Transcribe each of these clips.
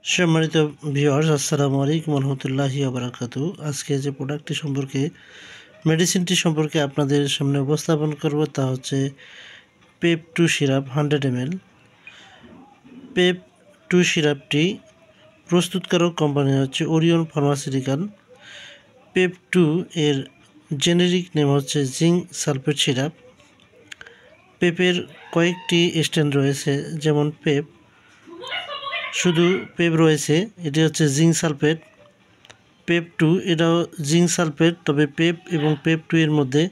সম্মানিত ভিউয়ার্স, আসসালামু আলাইকুম রহমতুল্লাহি ওয়া বারাকাতুহু। আজকে যে প্রোডাক্টটি সম্পর্কে মেডিসিনটি সম্পর্কে আপনাদের সামনে উপস্থাপন করব তা হচ্ছে Pep two syrup 100 ml। Pep two সিরাপটি প্রস্তুতকারক কোম্পানি হচ্ছে ওরিয়ন ফার্মাসিউটিক্যাল। পেপ টু এর জেনেরিক নেম হচ্ছে জিঙ্ক সালফেট সিরাপ। পেপের কয়েকটি স্ট্যান্ড রয়েছে, যেমন পেপ শুধু পেপ রয়েছে, এটি হচ্ছে জিঙ্ক সালফেট। পেপ টু এটাও জিঙ্ক সালফেট, তবে পেপ এবং পেপ টু এর মধ্যে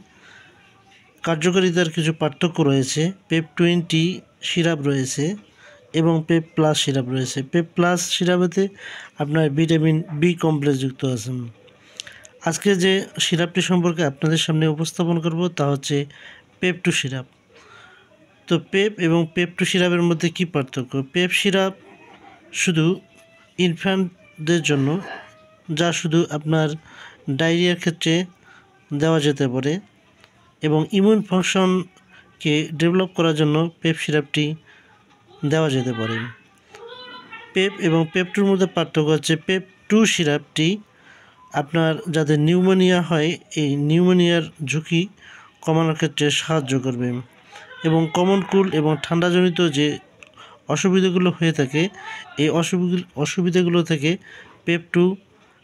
কার্যকারিতার কিছু পার্থক্য রয়েছে। পেপ 20 সিরাপ রয়েছে এবং পেপ প্লাস সিরাপ রয়েছে। পেপ প্লাস সিরাপেতে আপনার ভিটামিন বি কমপ্লেক্স যুক্ত আছে। আজকে যে সিরাপটি সম্পর্কে আপনাদের সামনে উপস্থাপন করব তা হচ্ছে পেপ টু সিরাপ। তো পেপ এবং পেপ টু সিরাপের মধ্যে কি পার্থক্য? পেপ সিরাপ শুধু ইনফ্যান্টদের জন্য, যা শুধু আপনার ডায়রিয়ার ক্ষেত্রে দেওয়া যেতে পারে, এবং ইমিউন ফাংশনকে ডেভেলপ করার জন্য পেপ সিরাপটি দেওয়া যেতে পারে। পেপ এবং পেপ টুর মধ্যে পার্থক্য হচ্ছে পেপ টু সিরাপটি আপনার যাদের নিউমোনিয়া হয় এই নিউমোনিয়ার ঝুঁকি কমানোর ক্ষেত্রে সাহায্য করবে, এবং কমন কোল্ড এবং ঠান্ডাজনিত যে অসুবিধাগুলো হয়ে থাকে এই অসুবিধাগুলো থেকে পেপ টু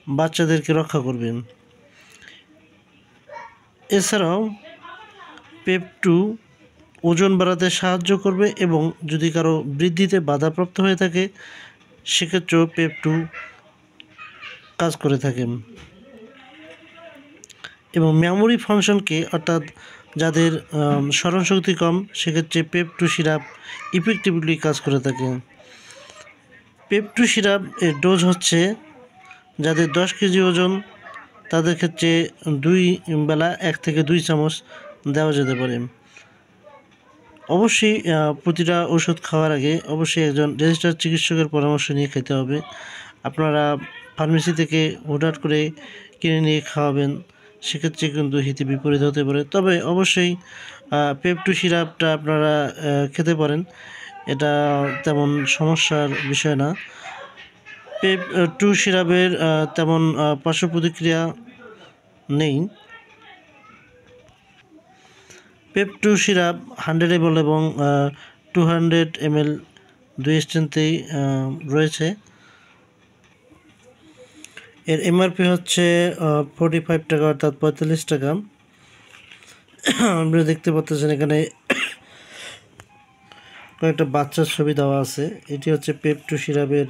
বাচ্চাদেরকে রক্ষা করবে। এছাড়াও পেপ টু ওজন বাড়াতে সাহায্য করবে, এবং যদি কারো বৃদ্ধিতে বাধাপ্রাপ্ত হয়ে থাকে সেক্ষেত্রেও পেপ টু কাজ করে থাকে। এবং মেমোরি ফাংশনকে, অর্থাৎ যাদের স্মরণশক্তি কম, সেক্ষেত্রে পেপ টু সিরাপ ইফেক্টিভলি কাজ করে থাকে। পেপ টু সিরাপ এর ডোজ হচ্ছে, যাদের 10 কেজি ওজন তাদের ক্ষেত্রে 2 বেলা 1 থেকে 2 চামচ দেওয়া যেতে পারে। অবশ্যই প্রতিটা ওষুধ খাওয়ার আগে অবশ্যই একজন রেজিস্টার্ড চিকিৎসকের পরামর্শ নিয়ে খেতে হবে। আপনারা ফার্মেসি থেকে অর্ডার করে কিনে নিয়ে খাওয়াবেন, সেক্ষেত্রে কিন্তু হিতে বিপরীত হতে পারে। তবে অবশ্যই পেপ টু সিরাপটা আপনারা খেতে পারেন, এটা তেমন সমস্যার বিষয় না। পেপ টু সিরাপের তেমন পার্শ্ব প্রতিক্রিয়া নেই। পেপ টু সিরাপ 100 ml এবং 200 ml দুই স্ট্রেন্থেই রয়েছে। এর এমআরপি হচ্ছে 45 টাকা, অর্থাৎ 45 টাকা। আপনারা দেখতে পাচ্ছেন এখানে কয়েকটা বাচ্চার ছবি দেওয়া আছে। এটি হচ্ছে পেপ টু সিরাপের